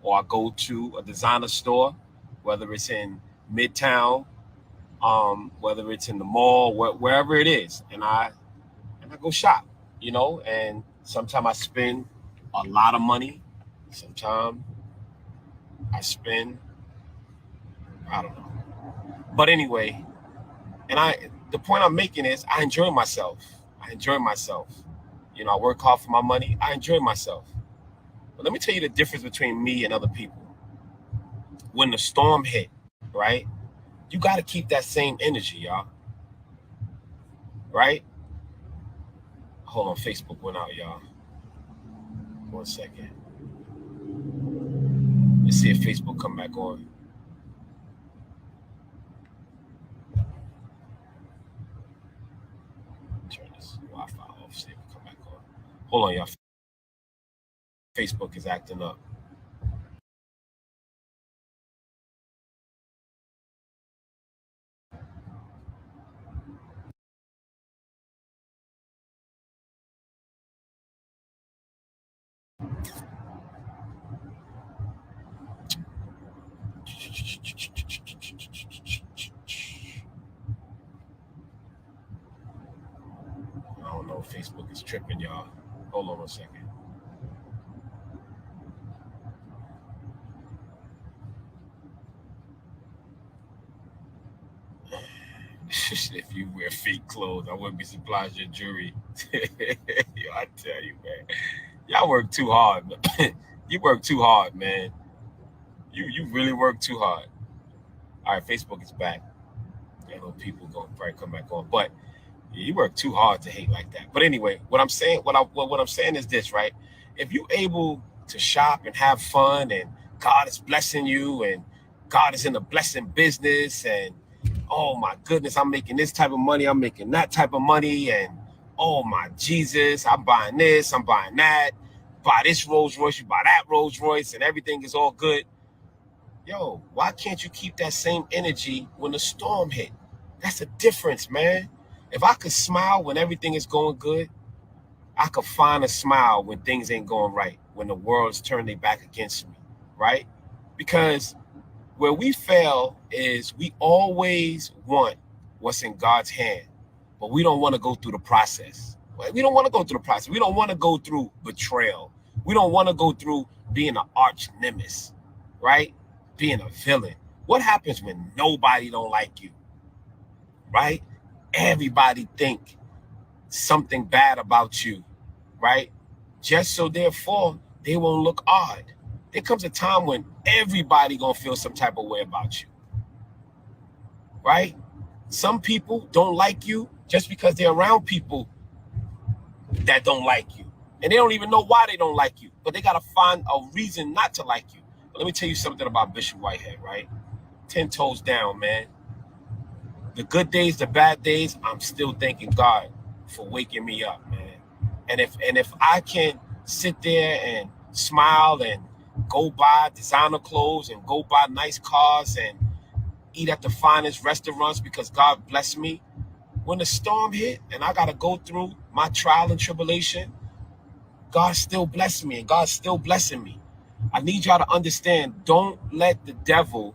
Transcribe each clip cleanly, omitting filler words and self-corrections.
or I go to a designer store, whether it's in Midtown, whether it's in the mall, wherever it is, and I go shop, and sometimes I spend a lot of money. Sometimes I spend, I don't know. But anyway, and the point I'm making is I enjoy myself. I enjoy myself. I work hard for my money. I enjoy myself. But let me tell you the difference between me and other people. When the storm hit, right? You got to keep that same energy, y'all. Right? Hold on, Facebook went out, y'all. 1 second. Let's see if Facebook come back on. Turn this Wi-Fi off. See if it come back on. Hold on, y'all. Facebook is acting up. I don't know. Facebook is tripping, y'all. Hold on 1 second. If you wear fake clothes, I wouldn't be surprised your jury. Yo, I tell you, man. Y'all work too hard. You work too hard, man. You really work too hard. All right, Facebook is back. I know people gonna probably come back on, but yeah, you work too hard to hate like that. But anyway, what I'm saying is this, right? If you able to shop and have fun, and God is blessing you, and God is in the blessing business, and oh my goodness, I'm making this type of money, I'm making that type of money, and oh my Jesus, I'm buying this, I'm buying that, buy this Rolls Royce, you buy that Rolls Royce, and everything is all good. Yo, why can't you keep that same energy when the storm hit? That's the difference, man. If I could smile when everything is going good, I could find a smile when things ain't going right, when the world's turned their back against me, right? Because where we fail is we always want what's in God's hand, but we don't want to go through the process. We don't want to go through the process. We don't want to go through betrayal. We don't want to go through being an arch nemesis, right? Being a villain. What happens when nobody don't like you, right? Everybody think something bad about you, right? Just so therefore they won't look odd. There comes a time when everybody gonna feel some type of way about you, right? Some people don't like you just because they're around people that don't like you. And they don't even know why they don't like you, but they gotta find a reason not to like you. But let me tell you something about Bishop Whitehead, right? 10 toes down, man. The good days, the bad days, I'm still thanking God for waking me up, man. And if I can sit there and smile and go buy designer clothes and go buy nice cars and eat at the finest restaurants because God blessed me, when the storm hit and I gotta go through my trial and tribulation, God still blessed me and God's still blessing me. I need y'all to understand, don't let the devil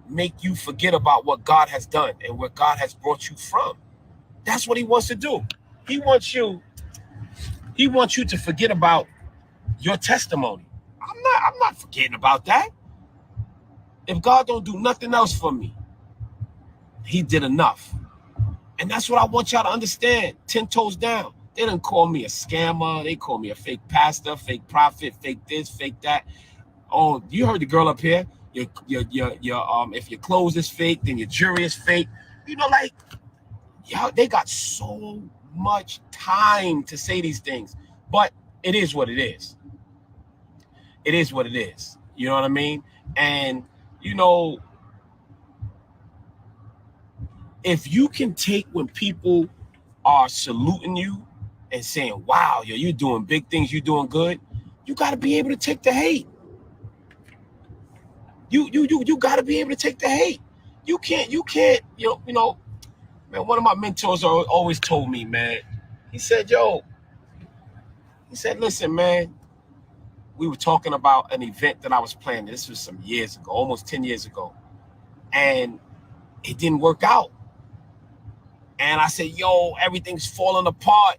make you forget about what God has done and where God has brought you from. That's what he wants to do. He wants you, he wants you to forget about your testimony. I'm not forgetting about that. If God don't do nothing else for me, he did enough. And that's what I want y'all to understand. 10 toes down. They didn't call me a scammer. They call me a fake pastor, fake prophet, fake this, fake that. Oh, you heard the girl up here. If your clothes is fake, then your jewelry is fake. Like, y'all, they got so much time to say these things. But it is what it is. It is what it is. You know what I mean? And, you know, if you can take when people are saluting you and saying, wow, yo, you're doing big things, you're doing good, you got to be able to take the hate. You got to be able to take the hate. You can't, man, one of my mentors always told me, man, he said, listen, man, we were talking about an event that I was planning. This was some years ago, almost 10 years ago. And it didn't work out. And I said, yo, everything's falling apart.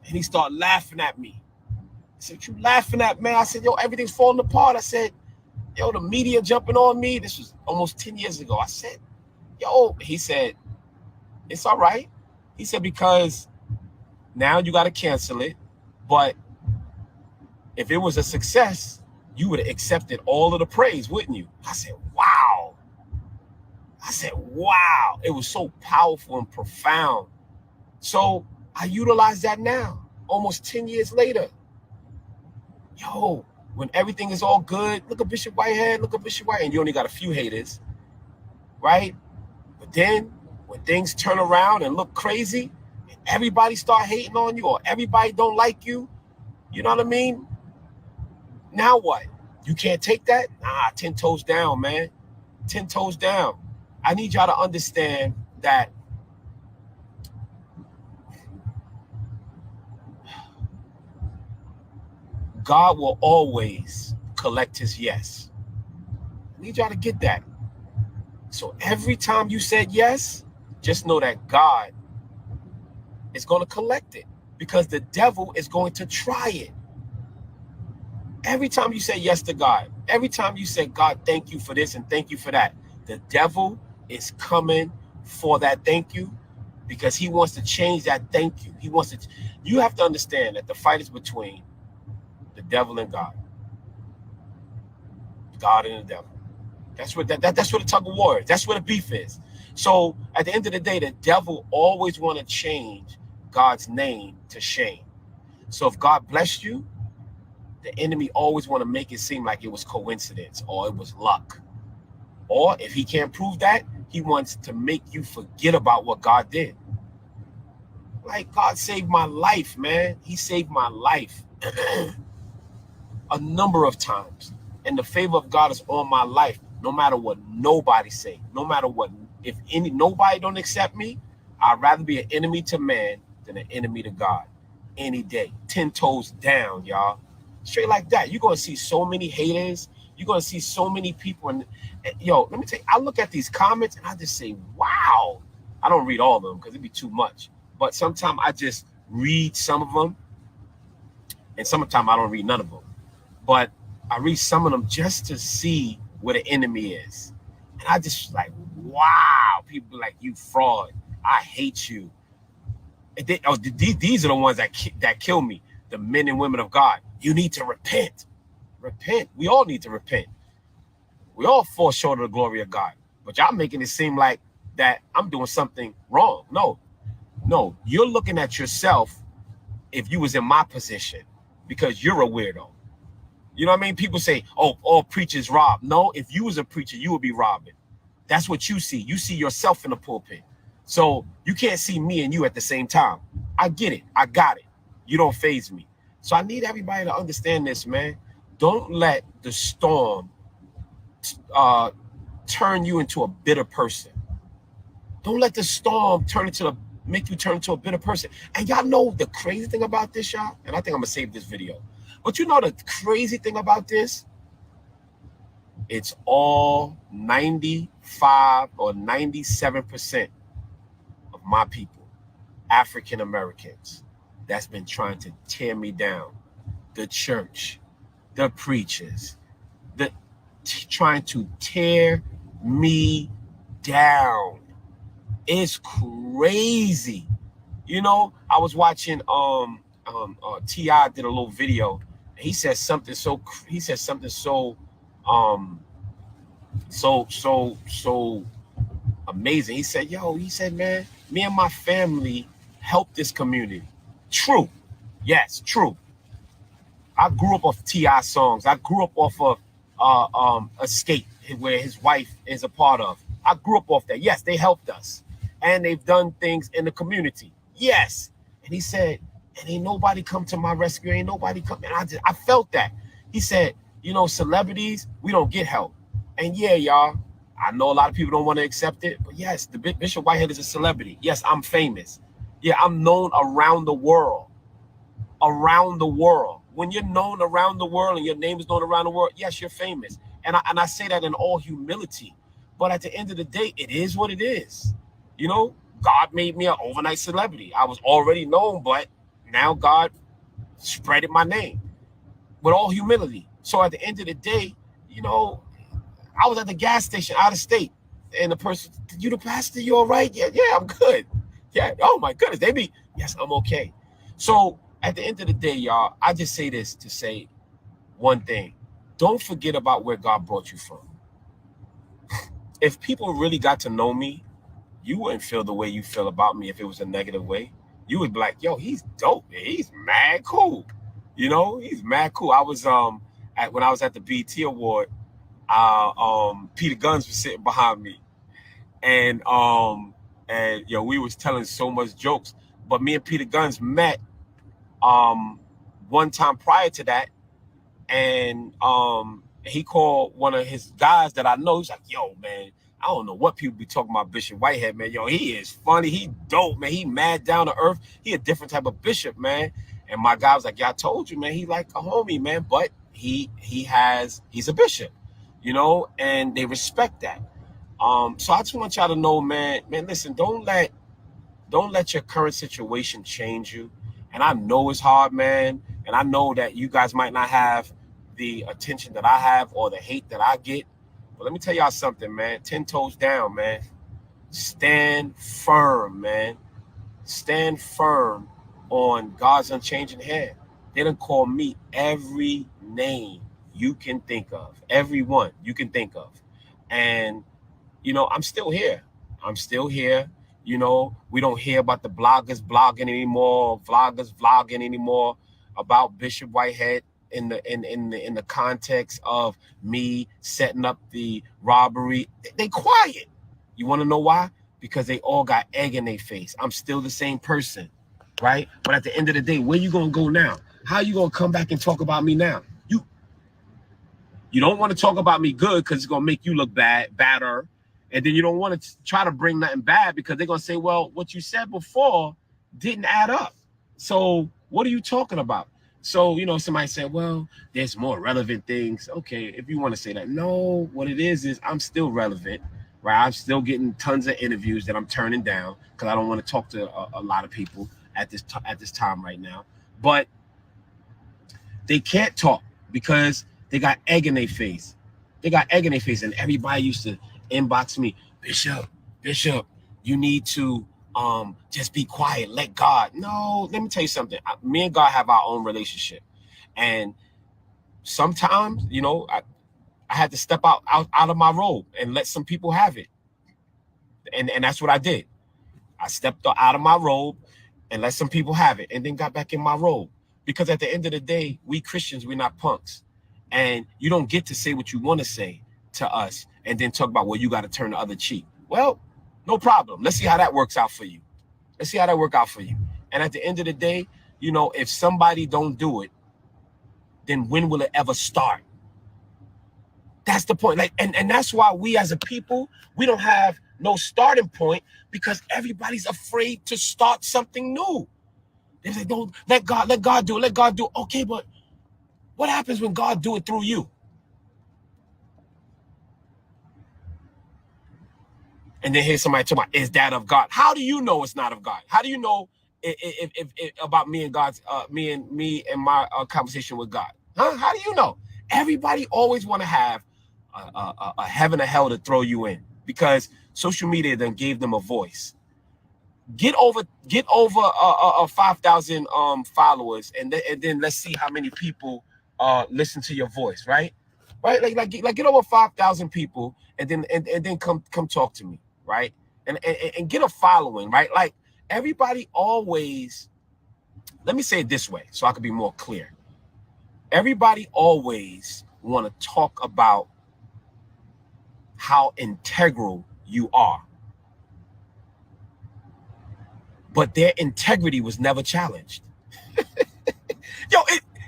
And he started laughing at me. I said, what you laughing at, man? I said, yo, everything's falling apart. I said, yo, the media jumping on me. This was almost 10 years ago. I said, yo, he said, it's all right. He said, because now you got to cancel it. But if it was a success, you would have accepted all of the praise, wouldn't you? I said, wow. I said, wow. It was so powerful and profound. So I utilize that now, almost 10 years later. Yo, when everything is all good, look at Bishop Whitehead, look at Bishop Whitehead, and you only got a few haters, right? But then when things turn around and look crazy, and everybody start hating on you or everybody don't like you, you know what I mean? Now what? You can't take that? Nah, 10 toes down, man. 10 toes down. I need y'all to understand that God will always collect his yes. I need y'all to get that. So every time you said yes, just know that God is going to collect it because the devil is going to try it. Every time you say yes to God, every time you say, God, thank you for this and thank you for that, the devil is coming for that thank you because he wants to change that thank you. He wants to. You have to understand that the fight is between the devil and God. God and the devil. That's what that's what the tug of war is. That's what the beef is. So at the end of the day, the devil always want to change God's name to shame. So if God blessed you, the enemy always want to make it seem like it was coincidence or it was luck. Or if he can't prove that, he wants to make you forget about what God did. Like, God saved my life, man. He saved my life a number of times. And the favor of God is on my life, no matter what nobody say, no matter what. If nobody don't accept me, I'd rather be an enemy to man than an enemy to God any day. 10 toes down, y'all. Straight like that. You're going to see so many haters. You're going to see so many people. And yo, let me tell you, I look at these comments and I just say, wow. I don't read all of them because it'd be too much. But sometimes I just read some of them. And sometimes I don't read none of them. But I read some of them just to see where the enemy is. And I just like, wow. People like, you fraud. I hate you. And these are the ones that kill me. The men and women of God. You need to repent. Repent. We all need to repent. We all fall short of the glory of God. But y'all making it seem like that I'm doing something wrong. No, you're looking at yourself if you was in my position because you're a weirdo. You know what I mean? People say, oh, all preachers rob. No, if you was a preacher, you would be robbing. That's what you see. You see yourself in the pulpit. So you can't see me and you at the same time. I get it. I got it. You don't faze me. So I need everybody to understand this, man. Don't let the storm turn you into a bitter person. Don't let the storm make you turn into a bitter person. And y'all know the crazy thing about this, y'all, and I think I'm gonna save this video. But you know the crazy thing about this? It's all 95 or 97% of my people, African Americans, that's been trying to tear me down. The church, the preachers, trying to tear me down. It's crazy. You know, I was watching T.I. did a little video. And he said something so amazing. He said, man, me and my family helped this community. True. Yes, true. I grew up off T.I. songs. I grew up off of Escape, where his wife is a part of. I grew up off that. Yes, they helped us. And they've done things in the community. Yes. And he said, and ain't nobody come to my rescue. Ain't nobody come. And I felt that. He said, you know, celebrities, we don't get help. And yeah, y'all, I know a lot of people don't want to accept it. But yes, the Bishop Whitehead is a celebrity. Yes, I'm famous. Yeah, I'm known around the world. Around the world. when you're known around the world and your name is known around the world, yes, you're famous. And I say that in all humility. But at the end of the day, it is what it is. You know, God made me an overnight celebrity. I was already known, but now God spreaded my name with all humility. So at the end of the day, you know, I was at the gas station out of state, and the person, "You the pastor? You all right?" Yeah, yeah, I'm good. Yeah. Oh my goodness, they be, yes, I'm okay. So at the end of the day, y'all, I just say this to say one thing: don't forget about where God brought you from. If people really got to know me, you wouldn't feel the way you feel about me if it was a negative way. You would be like, "Yo, he's dope. Man. He's mad cool." You know, he's mad cool. I was when I was at the BT Award, Peter Guns was sitting behind me, and we was telling so much jokes. But me and Peter Guns met um one time prior to that, and he called one of his guys that I know. He's like, "Yo, man, I don't know what people be talking about Bishop Whitehead, man. Yo, he is funny. He dope, man. He mad down to earth. He a different type of bishop, man." And my guy was like, "Yeah, I told you, man. He like a homie, man. But he's a bishop, you know, and they respect that." So I just want y'all to know, man, listen, don't let your current situation change you. And I know it's hard, man. And I know that you guys might not have the attention that I have or the hate that I get. But let me tell y'all something, man. 10 toes down, man. Stand firm, man. Stand firm on God's unchanging hand. They done call me every name you can think of, every one you can think of. And I'm still here. I'm still here. We don't hear about the bloggers blogging anymore, vloggers vlogging anymore about Bishop Whitehead in the context of me setting up the robbery. They quiet. You want to know why? Because they all got egg in their face. I'm still the same person, right? But at the end of the day, where you gonna go now? How you gonna come back and talk about me now? You don't want to talk about me good because it's gonna make you look badder, and then you don't want to try to bring nothing bad because they're gonna say, "Well, what you said before didn't add up. So what are you talking about?" So somebody said, "Well, there's more relevant things." Okay, if you want to say that, no, what it is I'm still relevant, right? I'm still getting tons of interviews that I'm turning down because I don't want to talk to a lot of people at this time right now, but they can't talk because they got egg in their face. They got egg in their face, and everybody used to inbox me, Bishop, you need to just be quiet, let God. No, let me tell you something. Me and God have our own relationship, and sometimes, I had to step out of my role and let some people have it, and that's what I did. I stepped out of my robe and let some people have it and then got back in my robe. Because at the end of the day, we Christians, we're not punks. And you don't get to say what you want to say to us and then talk about, well, you got to turn the other cheek. Well, no problem. Let's see how that works out for you. Let's see how that works out for you. And at the end of the day, if somebody don't do it, then when will it ever start? That's the point. Like, and that's why we as a people, we don't have no starting point because everybody's afraid to start something new. They say, "Don't let God do it, let God do it." Okay, but what happens when God do it through you? And then here's somebody talking about, is that of God? How do you know it's not of God? How do you know if about me and God's me and my conversation with God? Huh? How do you know? Everybody always want to have a heaven or hell to throw you in because social media then gave them a voice. Get over 5,000 followers, and then let's see how many people listen to your voice, right? Right, like get over 5,000 people, and then come talk to me, right? And get a following, right? Like everybody always. Let me say it this way, so I can be more clear. Everybody always want to talk about how integral you are, but their integrity was never challenged. Yo,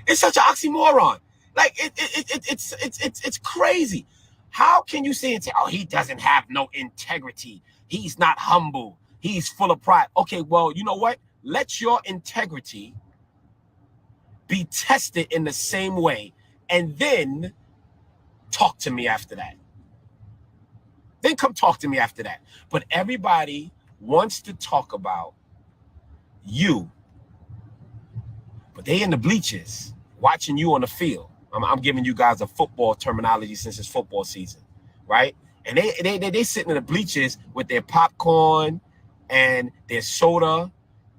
it's such an oxymoron. Like it's crazy. How can you say oh, he doesn't have no integrity? He's not humble. He's full of pride. Okay, well, you know what? Let your integrity be tested in the same way, and then talk to me after that. Then come talk to me after that. But everybody wants to talk about you, but they in the bleachers watching you on the field. I'm giving you guys a football terminology since it's football season, right? And they sitting in the bleachers with their popcorn and their soda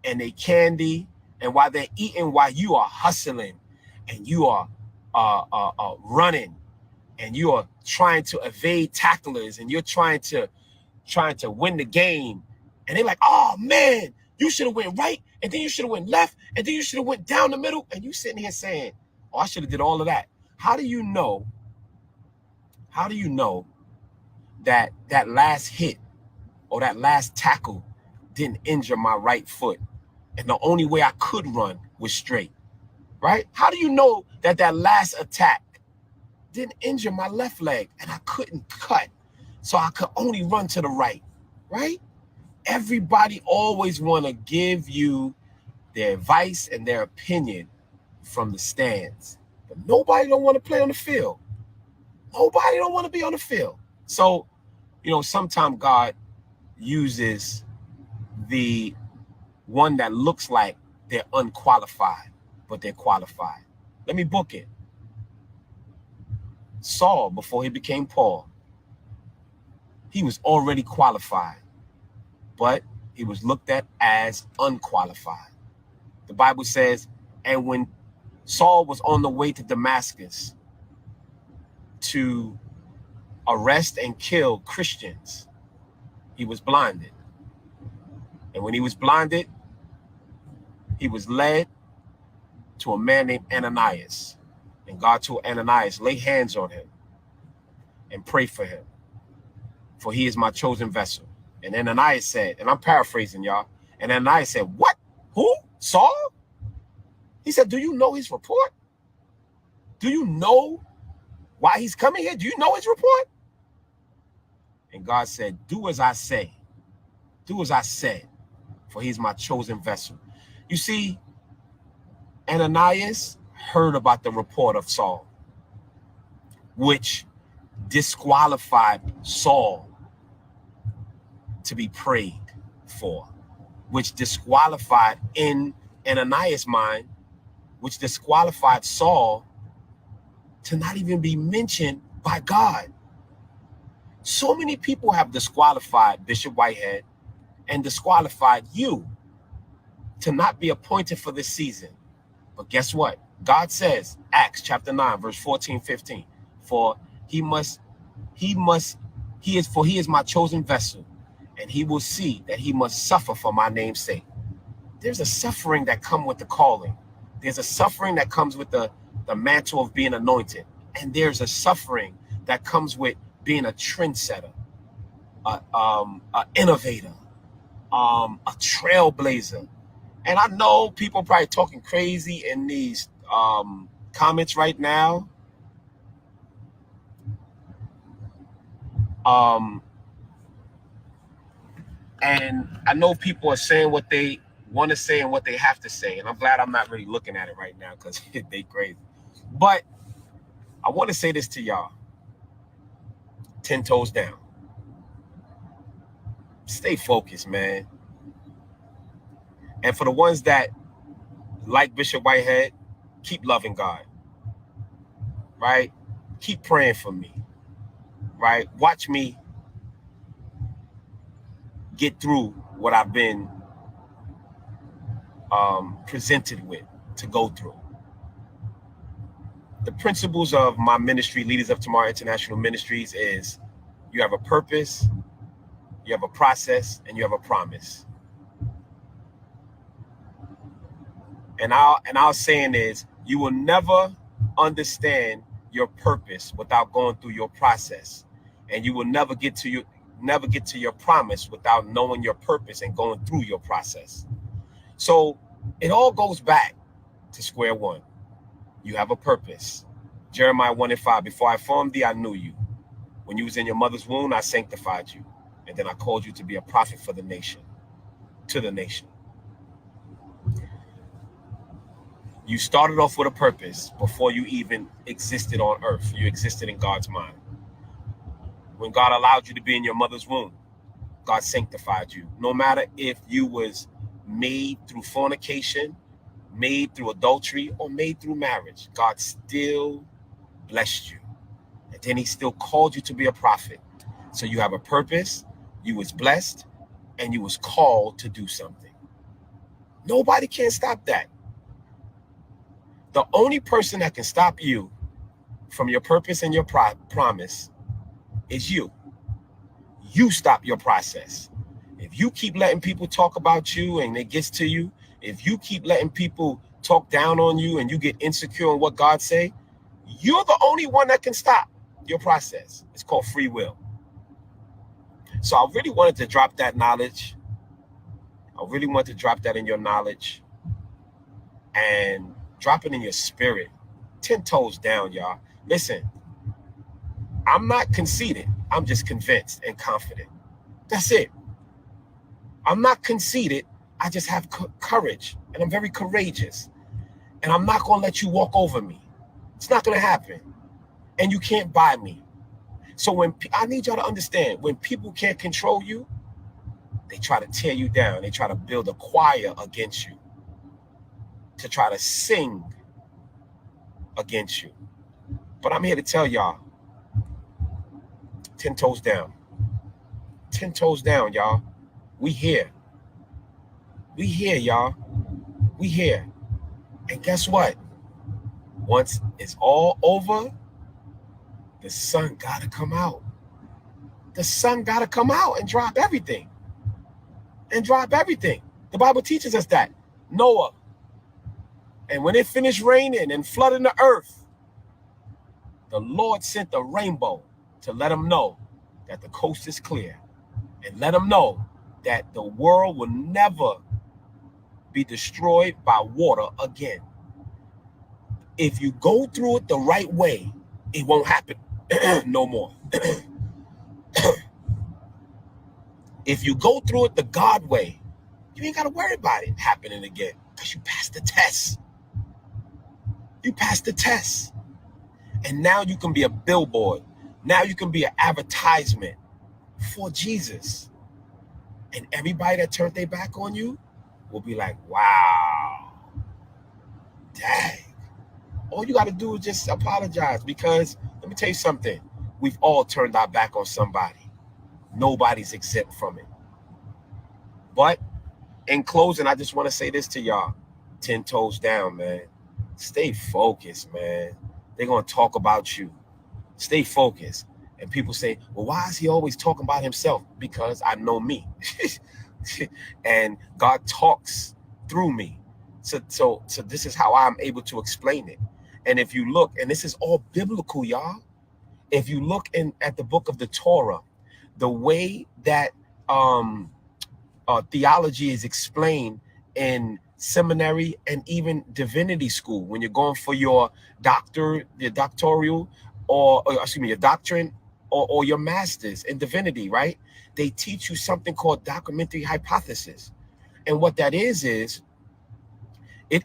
and their candy, and while they're eating, while you are hustling and you are running and you are trying to evade tacklers and you're trying to win the game, and they're like, oh man, you should have went right, and then you should have went left, and then you should have went down the middle, and you sitting here saying, oh, I should have did all of that. How do you know that that last hit or that last tackle didn't injure my right foot, and the only way I could run was straight, right? How do you know that that last attack didn't injure my left leg and I couldn't cut, so I could only run to the right, right? Everybody always want to give you their advice and their opinion from the stands, but nobody don't want to play on the field. Nobody don't want to be on the field. So, you know, sometimes God uses the one that looks like they're unqualified, but they're qualified. Let me book it. Saul, before he became Paul, he was already qualified, but he was looked at as unqualified. The Bible says, and when Saul was on the way to Damascus to arrest and kill Christians, he was blinded. And when he was blinded, he was led to a man named Ananias. And God told Ananias, lay hands on him and pray for him, for he is my chosen vessel. And Ananias said, and I'm paraphrasing, y'all, and Ananias said, what? Who? Saul? He said, do you know his report? Do you know why he's coming here? Do you know his report? And God said, do as I say. Do as I said, for he's my chosen vessel. You see, Ananias heard about the report of Saul, which disqualified Saul to be prayed for, which disqualified in Ananias' mind, which disqualified Saul to not even be mentioned by God. So many people have disqualified Bishop Whitehead and disqualified you to not be appointed for this season. But guess what? God says, Acts chapter 9, verse 14, 15, for he is my chosen vessel, and he will see that he must suffer for my name's sake. There's a suffering that comes with the calling. There's a suffering that comes with the mantle of being anointed. And there's a suffering that comes with being a trendsetter, an innovator, a trailblazer. And I know people probably talking crazy in these comments right now. And I know people are saying what they want to say and what they have to say. And I'm glad I'm not really looking at it right now because they crazy. But I want to say this to y'all. 10 toes down. Stay focused, man. And for the ones that like Bishop Whitehead, keep loving God, right? Keep praying for me, right? Watch me get through what I've been presented with to go through. The principles of my ministry, Leaders of Tomorrow International Ministries, is you have a purpose, you have a process, and you have a promise. And our saying is, you will never understand your purpose without going through your process, and you will never get to your promise without knowing your purpose and going through your process. So it all goes back to square one. You have a purpose. Jeremiah 1:5, before I formed thee, I knew you. When you was in your mother's womb, I sanctified you. And then I called you to be a prophet for the nation, to the nation. You started off with a purpose before you even existed on earth. You existed in God's mind. When God allowed you to be in your mother's womb, God sanctified you. No matter if you was made through fornication, made through adultery, or made through marriage, God still blessed you. And then he still called you to be a prophet. So you have a purpose, you was blessed, and you was called to do something. Nobody can stop that. The only person that can stop you from your purpose and your promise is you. You stop your process. If you keep letting people talk about you and it gets to you, if you keep letting people talk down on you and you get insecure on what God say, you're the only one that can stop your process. It's called free will. So I really wanted to drop that knowledge. I really want to drop that in your knowledge and drop it in your spirit. 10 toes down, y'all. Listen, I'm not conceited. I'm just convinced and confident. That's it. I'm not conceited. I just have courage, and I'm very courageous. And I'm not going to let you walk over me. It's not going to happen. And you can't buy me. So when I need y'all to understand, when people can't control you, they try to tear you down. They try to build a choir against you, to try to sing against you. But I'm here to tell y'all, 10 toes down. 10 toes down, y'all. We here. We here, y'all. We here. And guess what? Once it's all over, the sun got to come out. The sun got to come out and drop everything. And drop everything. The Bible teaches us that. Noah. And when it finished raining and flooding the earth, the Lord sent a rainbow to let him know that the coast is clear. And let him know that the world will never be destroyed by water again. If you go through it the right way, it won't happen no more. If you go through it the God way, you ain't got to worry about it happening again because you passed the test. You passed the test. And now you can be a billboard. Now you can be an advertisement for Jesus. And everybody that turned their back on you will be like, wow, dang. All you got to do is just apologize, because let me tell you something. We've all turned our back on somebody. Nobody's exempt from it. But in closing, I just want to say this to y'all. 10 toes down, man. Stay focused, man. They're going to talk about you. Stay focused. And people say, well, why is he always talking about himself? Because I know me. And God talks through me. So this is how I'm able to explain it. And if you look, and this is all biblical, y'all. If you look at the book of the Torah, the way that theology is explained in seminary and even divinity school, when you're going for your doctoral, or excuse me, your doctrine or your master's in divinity, right? They teach you something called documentary hypothesis. And what that is it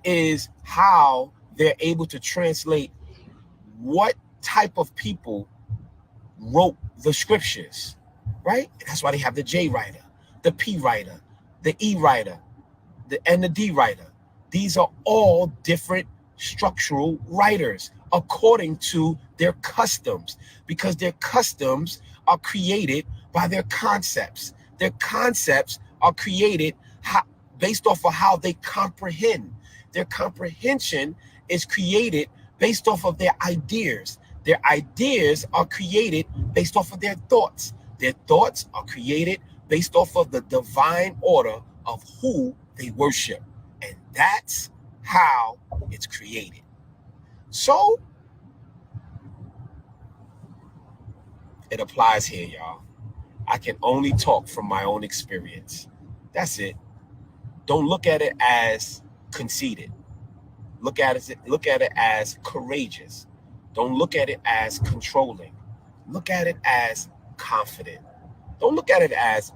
is how they're able to translate what type of people wrote the scriptures, right? That's why they have the J writer, the P writer, the E writer, and the D writer. These are all different structural writers according to their customs, because their customs are created by their concepts. Their concepts are created based off of how they comprehend. Their comprehension is created based off of their ideas. Their ideas are created based off of their thoughts. Their thoughts are created based off of the divine order of who they worship. And that's how it's created. So it applies here, y'all. I can only talk from my own experience. That's it. Don't look at it as conceited. Look at it as courageous. Don't look at it as controlling. Look at it as confident. Don't look at it as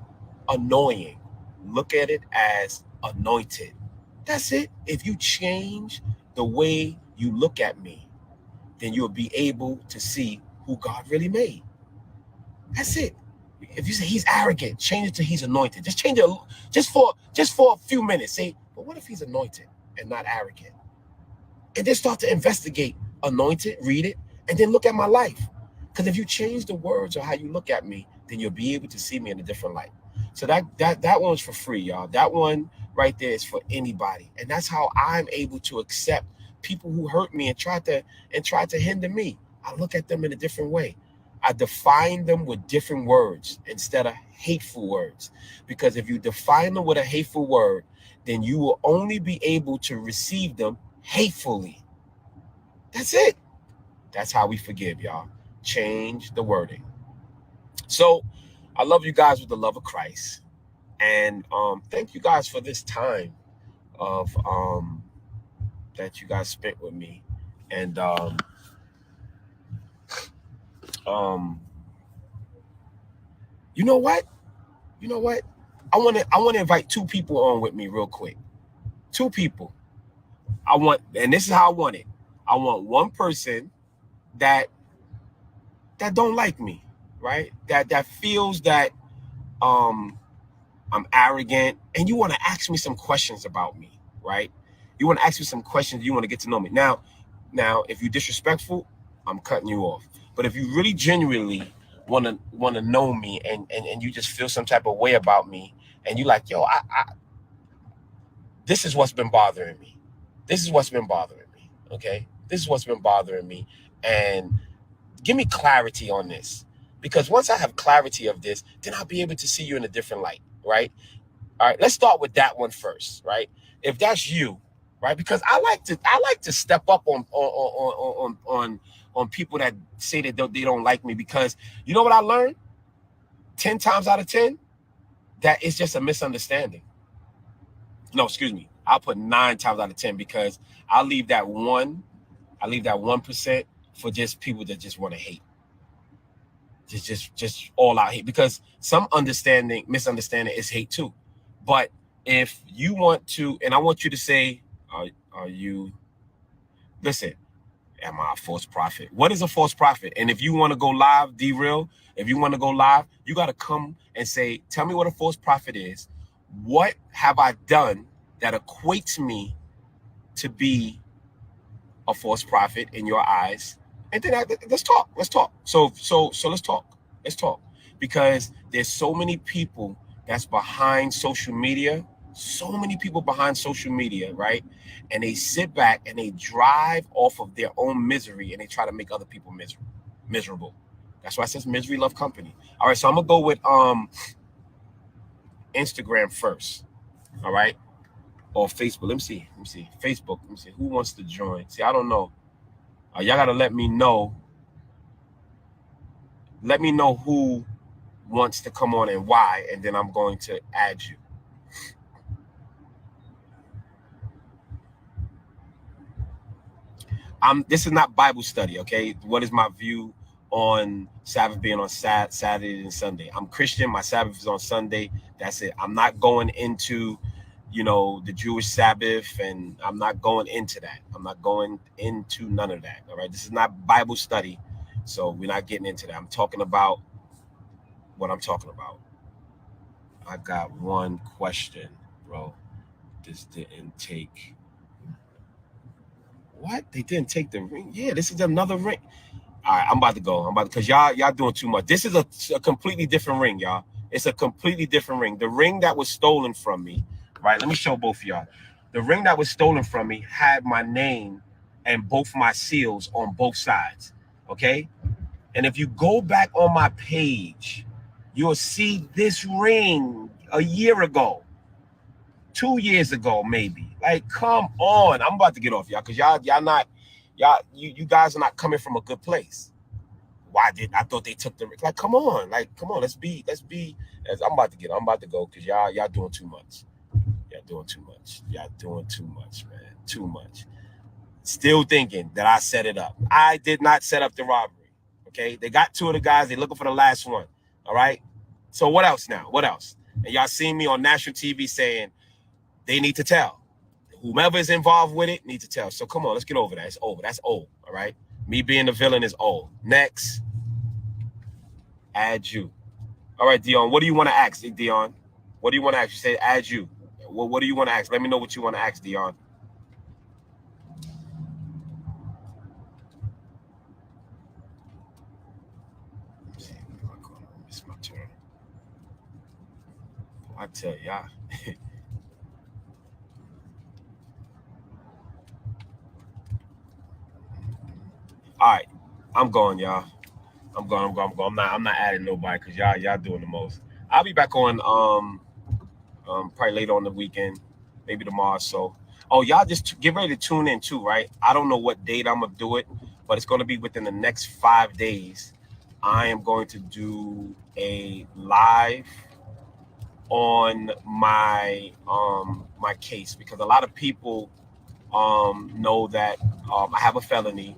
annoying. Look at it as anointed. That's it. If you change the way you look at me, then you'll be able to see who God really made. That's it. If you say he's arrogant, change it to he's anointed. Just change it just for a few minutes. Say, but what if he's anointed and not arrogant? And then start to investigate anointed, read it, and then look at my life. Because if you change the words or how you look at me, then you'll be able to see me in a different light. So that one's for free, y'all. That one right there is for anybody. And that's how I'm able to accept people who hurt me and try to hinder me. I look at them in a different way. I define them with different words instead of hateful words. Because if you define them with a hateful word, then you will only be able to receive them hatefully. That's it. That's how we forgive, y'all. Change the wording. So I love you guys with the love of Christ. And thank you guys for this time of that you guys spent with me. And um you know what? You know what? I want to invite two people on with me real quick. Two people. And this is how I want it. I want one person that don't like me, right? That feels that um I'm arrogant, and you want to ask me some questions about me, right? You want to ask me some questions. You want to get to know me. Now, if you're disrespectful, I'm cutting you off. But if you really genuinely want to know me, and you just feel some type of way about me, and you like, yo, this is what's been bothering me. This is what's been bothering me. Okay, this is what's been bothering me, and give me clarity on this. Because once I have clarity of this, then I'll be able to see you in a different light, right? All right, let's start with that one first, right? If that's you, right? Because I like to step up on people that say that they don't like me, because you know what I learned? 10 times out of 10, that it's just a misunderstanding. No, excuse me. I'll put 9 times out of 10, because I leave that 1% for just people that just want to hate. Just all out hate, because some misunderstanding is hate too. But if you want to, and I want you to say, are you, listen, am I a false prophet? What is a false prophet? And if you want to go live, D-Real, if you want to go live, you got to come and say, tell me what a false prophet is. What have I done that equates me to be a false prophet in your eyes? And then let's talk. So let's talk. Because there's so many people that's behind social media, right? And they sit back and they drive off of their own misery, and they try to make other people miserable. That's why it says misery love company. All right, so I'm gonna go with Instagram first. All right, or Facebook. Let me see. Facebook. Let me see who wants to join. See, I don't know. Y'all gotta let me know. Let me know who wants to come on and why, and then I'm going to add you. This is not Bible study, okay? What is my view on Sabbath being on Saturday and Sunday? I'm Christian. My Sabbath is on Sunday. That's it. I'm not going into, the Jewish Sabbath, and I'm not going into that. I'm not going into none of that, all right? This is not Bible study, so we're not getting into that. I'm talking about what I'm talking about. I got one question, bro. This didn't take... What? They didn't take the ring? Yeah, this is another ring. All right, I'm about to go. Because y'all doing too much. This is a completely different ring, y'all. It's a completely different ring. The ring that was stolen from me, right? Let me show both of y'all. The ring that was stolen from me had my name and both my seals on both sides, okay? And if you go back on my page, you'll see this ring a year ago, 2 years ago, maybe. Like, come on. I'm about to get off y'all, because you guys are not coming from a good place. I thought they took the, like, come on, let's be I'm about to go, because y'all doing too much. Y'all doing too much, man. Too much. Still thinking that I set it up. I did not set up the robbery. Okay, they got 2 of the guys. They're looking for the last one. All right. So what else now? What else? And y'all seen me on national TV saying they need to tell. Whomever is involved with it needs to tell. So come on, let's get over that. It's over. That's old. All right. Me being the villain is old. Next, add you. All right, Dion. What do you want to ask, Dion? What do you want to ask? You say add you. What do you want to ask? Let me know what you want to ask, Dion. It's my turn. I tell y'all. All right, I'm going, y'all. I'm not. I'm not adding nobody because y'all doing the most. I'll be back on probably later on the weekend, maybe tomorrow. So, oh, y'all just get ready to tune in too, right? I don't know what date I'm gonna do it, but it's gonna be within the next 5 days. I am going to do a live on my case because a lot of people know that I have a felony,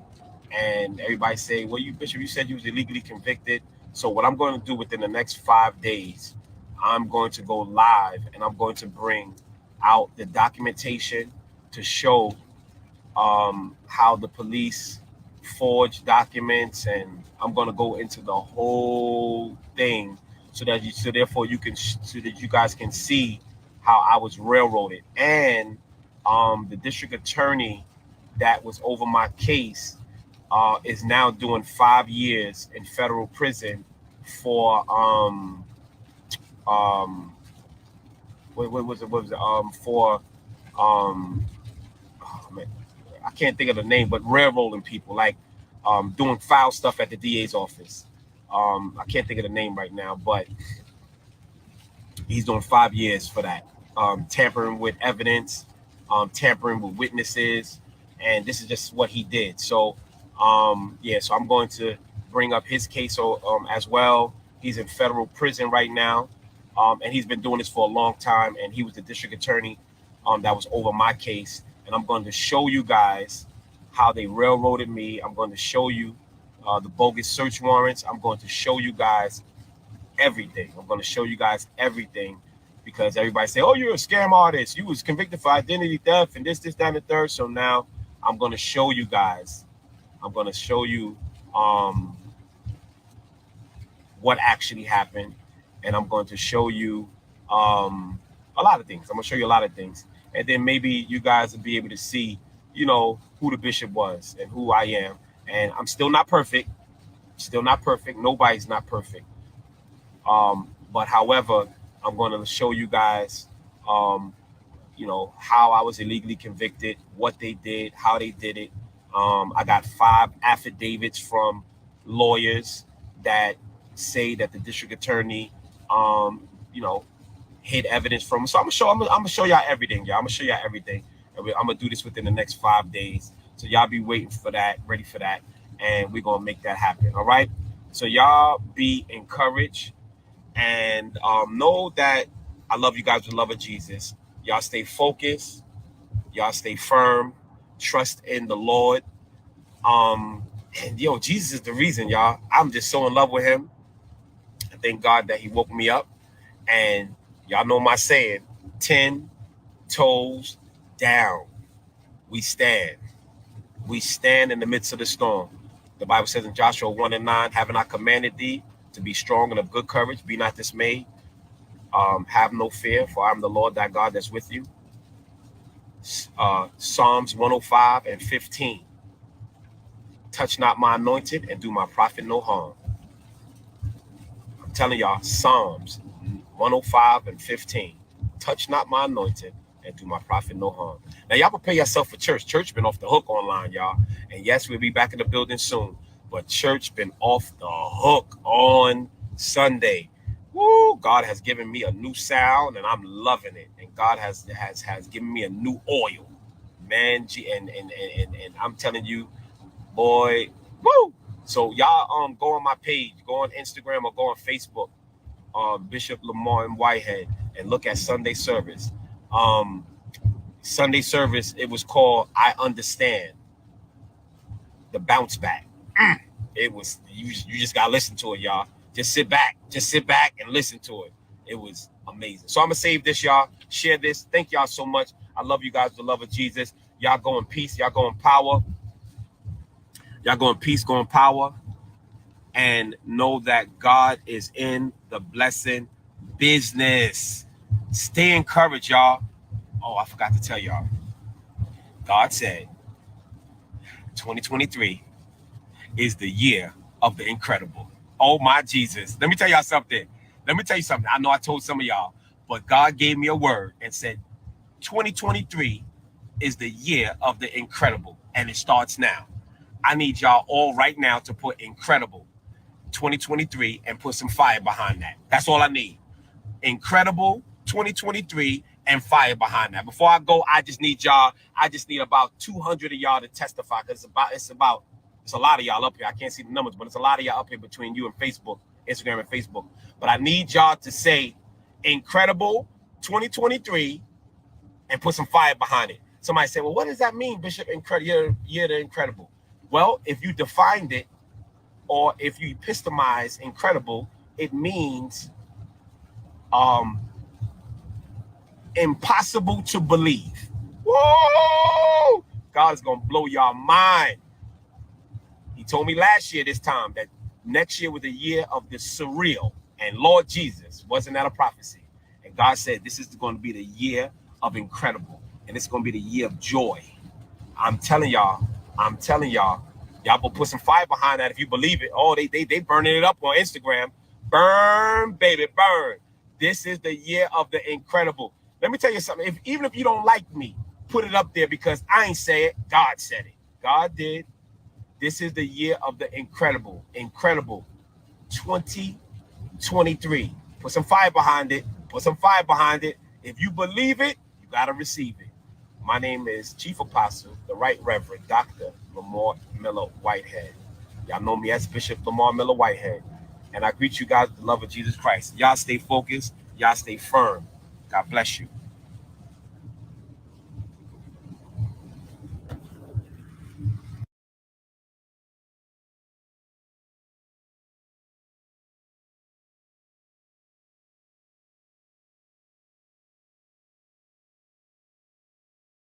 and everybody say, "Well, you Bishop, you said you was illegally convicted." So what I'm going to do within the next 5 days, I'm going to go live and I'm going to bring out the documentation to show how the police forged documents, and I'm going to go into the whole thing so therefore you can so that you guys can see how I was railroaded. And the district attorney that was over my case is now doing 5 years in federal prison for um what was it for um oh, man, I can't think of the name, but railroading people, like doing foul stuff at the DA's office. I can't think of the name right now, but he's doing 5 years for that. Tampering with evidence, tampering with witnesses, and this is just what he did. So, yeah, so I'm going to bring up his case as well. He's in federal prison right now, and he's been doing this for a long time. And he was the district attorney that was over my case. And I'm going to show you guys how they railroaded me. I'm going to show you the bogus search warrants. I'm going to show you guys everything. I'm going to show you guys everything because everybody say, "Oh, you're a scam artist. You was convicted for identity theft and this, that, and the third." So now I'm going to show you guys. I'm going to show you what actually happened, and I'm going to show you a lot of things. I'm going to show you a lot of things, and then maybe you guys will be able to see, who the bishop was and who I am. And I'm still not perfect. Still not perfect. Nobody's not perfect. But however, I'm going to show you guys, how I was illegally convicted, what they did, how they did it. I got 5 affidavits from lawyers that say that the district attorney, you know, hid evidence from. So I'm gonna show y'all everything, y'all. I'm gonna show y'all everything, and I'm gonna do this within the next 5 days. So y'all be waiting for that, ready for that, and we're gonna make that happen. All right. So y'all be encouraged and know that I love you guys with the love of Jesus. Y'all stay focused. Y'all stay firm. Trust in the Lord. And Jesus is the reason, y'all. I'm just so in love with him. I thank God that he woke me up. And y'all know my saying, 10 toes down. We stand. We stand in the midst of the storm. The Bible says in Joshua 1:9, haven't I commanded thee to be strong and of good courage? Be not dismayed. Have no fear, for I am the Lord thy God that's with you. Psalms 105:15. Touch not my anointed and do my prophet no harm. I'm telling y'all, Psalms 105:15. Touch not my anointed and do my prophet no harm. Now, y'all prepare yourself for church. Church been off the hook online, y'all. And yes, we'll be back in the building soon. But church been off the hook on Sunday. Woo! God has given me a new sound, and I'm loving it. And God has given me a new oil, man. And I'm telling you, boy, woo! So y'all go on my page, go on Instagram or go on Facebook, Bishop Lamor and Whitehead, and look at Sunday service. Sunday service, it was called I Understand, the bounce back. It was you just gotta listen to it, y'all. Just sit back and listen to it. It was amazing. So I'm gonna save this, y'all. Share this. Thank y'all so much. I I love you guys with the love of Jesus. Y'all go in peace. Y'all go in power. Y'all go in peace, go in power. And know that God is in the blessing business. Stay encouraged, y'all. Oh, I forgot to tell y'all. God said 2023 is the year of the incredible. Oh, my Jesus. Let me tell y'all something. I know I told some of y'all, but God gave me a word and said 2023 is the year of the incredible, and it starts now. I need y'all all right now to put incredible 2023 and put some fire behind that. That's all I need. Incredible 2023 and fire behind that. Before I go, I just need about 200 of y'all to testify, because it's a lot of y'all up here. I can't see the numbers, but it's a lot of y'all up here between you and Facebook, Instagram and Facebook. But I need y'all to say incredible 2023 and put some fire behind it. Somebody say, well, what does that mean, Bishop? You're the incredible. Well, if you defined it, or if you epitomize incredible, it means impossible to believe. Whoa! God is gonna blow your mind. He told me last year this time that next year was the year of the surreal. And Lord Jesus, wasn't that a prophecy? And God said this is going to be the year of incredible. And it's going to be the year of joy. I'm telling y'all, y'all will put some fire behind that if you believe it. Oh, they burning it up on Instagram. Burn, baby, burn. This is the year of the incredible. Let me tell you something. Even if you don't like me, put it up there, because I ain't say it. God said it. God did. This is the year of the incredible. Incredible 2023. Put some fire behind it. Put some fire behind it. If you believe it, you got to receive it. My name is Chief Apostle, the Right Reverend Dr. Lamor Miller Whitehead. Y'all know me as Bishop Lamar Miller Whitehead. And I greet you guys with the love of Jesus Christ. Y'all stay focused. Y'all stay firm. God bless you.